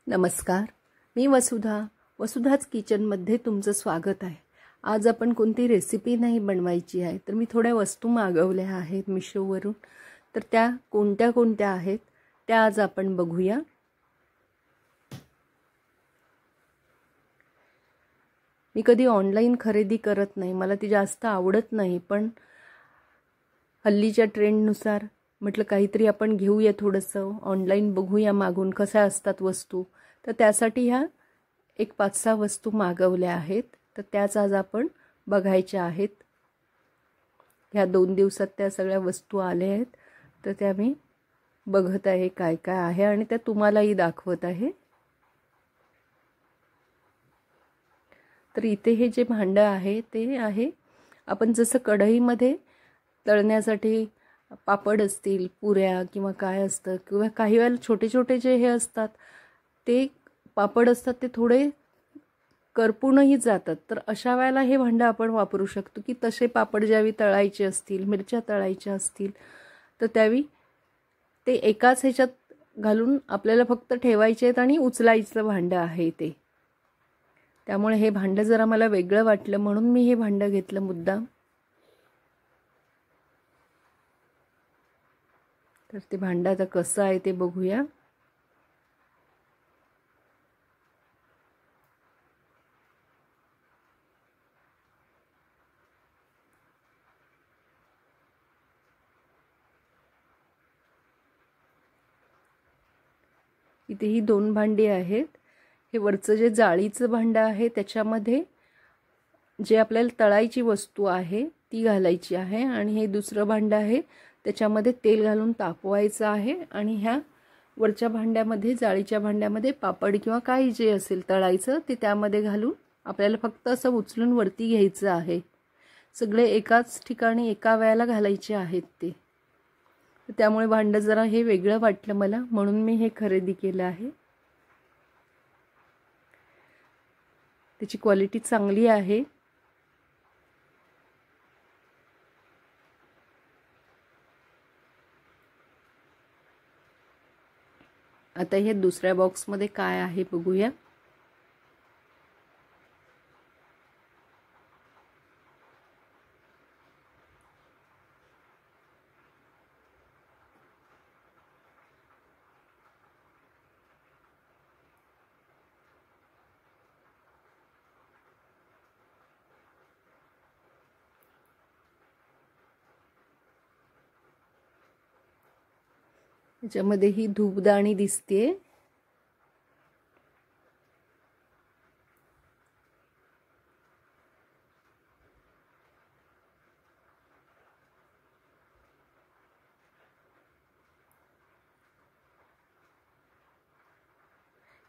नमस्कार, मी वसुधाच किचनमध्ये तुमचं स्वागत आहे। आज आपण कोणती रेसिपी नाही बनवायची आहे, तर मी थोड्या वस्तू मागवल्या आहेत मिशोवरून। तर त्या कोणत्या कोणत्या आहेत त्या आज आपण बघूया। मी कधी ऑनलाइन खरेदी करत नाही, मला ती जास्त आवडत नाही, पण हल्लीच्या ट्रेंडनुसार म्हटलं काहीतरी आपण घेऊया, थोडंसं ऑनलाइन बघूया मागून कशा असतात वस्तू। तर त्यासाठी ह्या एक 5-6 वस्तू मागवल्या आहेत, तर त्याच आज आपण बघायच्या आहेत। ह्या 2 दिवसात त्या सगळ्या वस्तू आल्या आहेत, तर त्या मी बघत आहे काय काय आहे आणि त्या तुम्हालाही दाखवत आहे। तर इथे हे जे भांडं आहे ते आहे आपण जसं कढईमध्ये तळण्यासाठी पापड असतील, पुऱ्या किंवा काय असतं, किंवा काही वेळेला छोटे छोटे जे हे असतात ते पापड असतात ते थोडे करपूनही जातात, तर अशा वेळेला हे भांडं आपण वापरू शकतो की तसे पापड ज्यावेळी तळायचे असतील, मिरच्या तळायच्या असतील, तर त्यावेळी ते एकाच ह्याच्यात घालून आपल्याला फक्त ठेवायचे आहेत आणि उचलायचं भांडं आहे ते। त्यामुळे हे भांडं जरा मला वेगळं वाटलं म्हणून मी हे भांडं घेतलं मुद्दाम। तर ते भांडं आता कसं आहे ते बघूया। इथे ही 2 भांडी आहेत। हे वरचं जे जाळीचं भांडं आहे त्याच्यामध्ये जे आपल्याला तळायची वस्तू आहे ती घालायची आहे, आणि हे दुसरं भांडं आहे त्याच्यामध्ये तेल घालून तापवायचं आहे, आणि ह्या वरच्या भांड्यामध्ये, जाळीच्या भांड्यामध्ये पापड किंवा काही जे असेल तळायचं ते त्यामध्ये घालून आपल्याला फक्त असं उचलून वरती घ्यायचं आहे। सगळे एकाच ठिकाणी एका वेळेला घालायचे आहेत ते। त्यामुळे भांडं जरा हे वेगळं वाटलं मला, म्हणून मी हे खरेदी केलं आहे। त्याची क्वालिटी चांगली आहे। आता हे दुसऱ्या बॉक्समध्ये काय आहे बघूया। याच्यामध्ये ही धूपदाणी दिसते।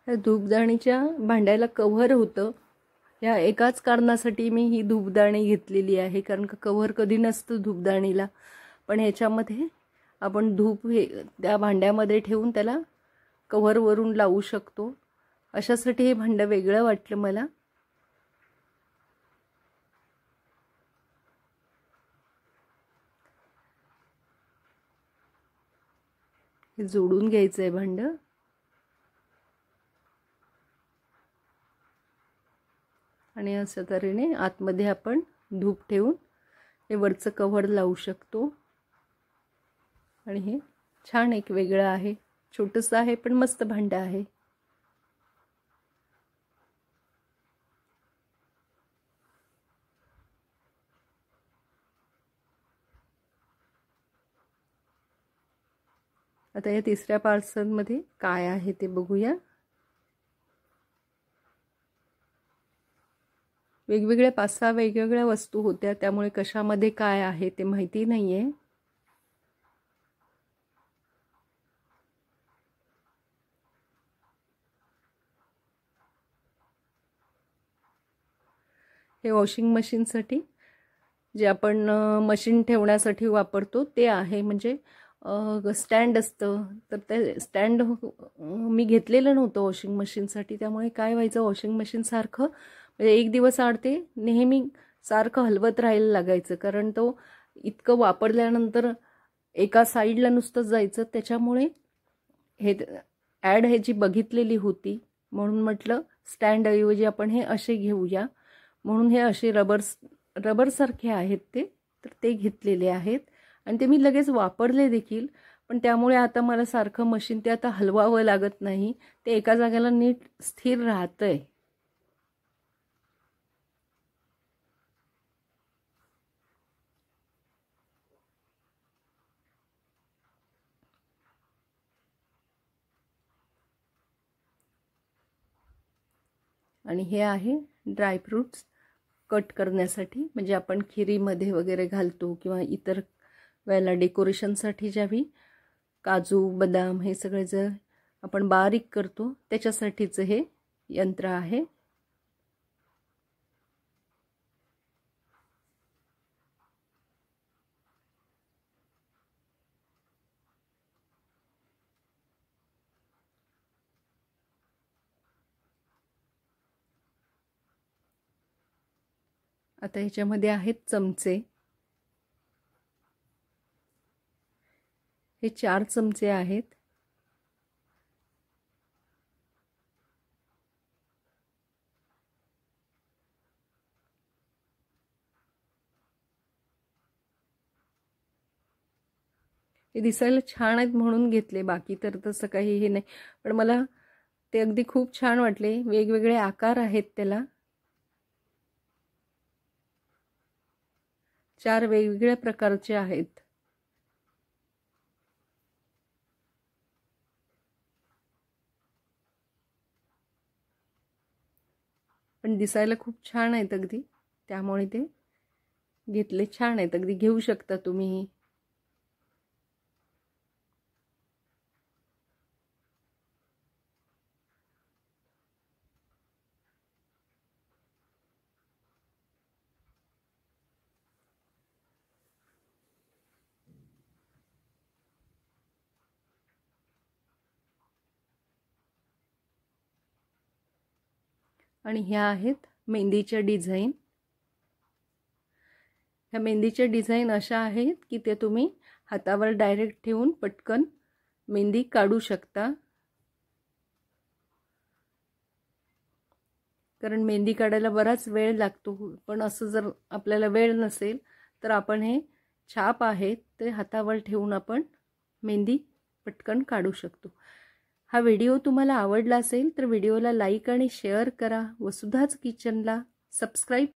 या धूपदाणीच्या भांड्याला कव्हर होतं, या एकाच कारणासाठी मी ही धूपदाणी घेतलेली आहे, कारण का कव्हर कधी नसतं धूपदाणीला, पण ह्याच्यामध्ये आपण धूप हे त्या भांड्यामध्ये ठेवून त्याला कव्हर वरून लावू शकतो। अशासाठी हे भांडं वेगळं वाटलं मला। हे जोडून घ्यायचं आहे भांडं, आणि अशा तऱ्हेने आतमध्ये आपण धूप ठेवून हे वरचं कव्हर लावू शकतो। आणि हे छान एक वेगळं आहे, छोटंसं आहे पण मस्त भांडं आहे। आता या तिसऱ्या पार्सलमध्ये काय आहे ते बघूया। वेगवेगळ्या 5-6 वेगवेगळ्या वस्तू होत्या, त्यामुळे कशामध्ये काय आहे ते माहिती नाहीये। हे वॉशिंग मशीनसाठी जे आपण मशीन ठेवण्यासाठी वापरतो ते आहे, म्हणजे स्टँड असतं, तर ते स्टँड मी घेतलेलं नव्हतं वॉशिंग मशीनसाठी। त्यामुळे काय व्हायचं, वॉशिंग मशीन सारखं म्हणजे एक दिवस आड ते नेहमी सारखं हलवत राहायला लागायचं, कारण तो इतकं वापरल्यानंतर एका साईडला नुसतं जायचं, त्याच्यामुळे हे ॲड ह्याची बघितलेली होती, म्हणून म्हटलं स्टँडऐवजी आपण हे असे घेऊया. म्हणून हे असे रबरसारखे आहेत ते, तर ते घेतलेले आहेत आणि ते मी लगेच वापरले देखील. पण त्यामुळे आता मला सारखं मशीन ते आता हलवावं लागत नाही, ते एका जागेला नीट स्थिर राहतंय. आणि हे आहे ड्रायफ्रूट्स कट करण्यासाठी, म्हणजे आपण खिरीमध्ये वगैरे घालतो किंवा इतर वेळेला डेकोरेशनसाठी ज्यावेळी काजू बदाम हे सगळे जर आपण बारीक करतो त्याच्यासाठीचं हे यंत्र आहे. आता ह्याच्यामध्ये आहेत चमचे. हे 4 चमचे आहेत. हे दिसायला छान आहेत म्हणून घेतले, बाकी तर तसं काही हे नाही, पण मला ते अगदी खूप छान वाटले. वेगवेगळे आकार आहेत त्याला, 4 वेगवेगळ्या प्रकारचे आहेत. पण दिसायला खूप छान आहेत अगदी, त्यामुळे ते घेतले. छान आहेत, अगदी घेऊ शकता तुम्ही. आणि ह्या आहेत मेहंदीच्या डिझाईन. ह्या मेहंदीच्या डिझाईन अशा आहेत की ते तुम्ही हातावर डायरेक्ट ठेवून पटकन मेहंदी काढू शकता. कारण मेहंदी काढायला बराच वेळ लागतो, पण असं जर आपल्याला वेळ नसेल तर आपण हे छाप आहेत ते हातावर ठेवून आपण मेहंदी पटकन काढू शकतो. हा व्हिडिओ तुम्हाला आवडला असेल तर व्हिडिओला लाईक आणि शेअर करा. वसुधाच किचनला सबस्क्राईब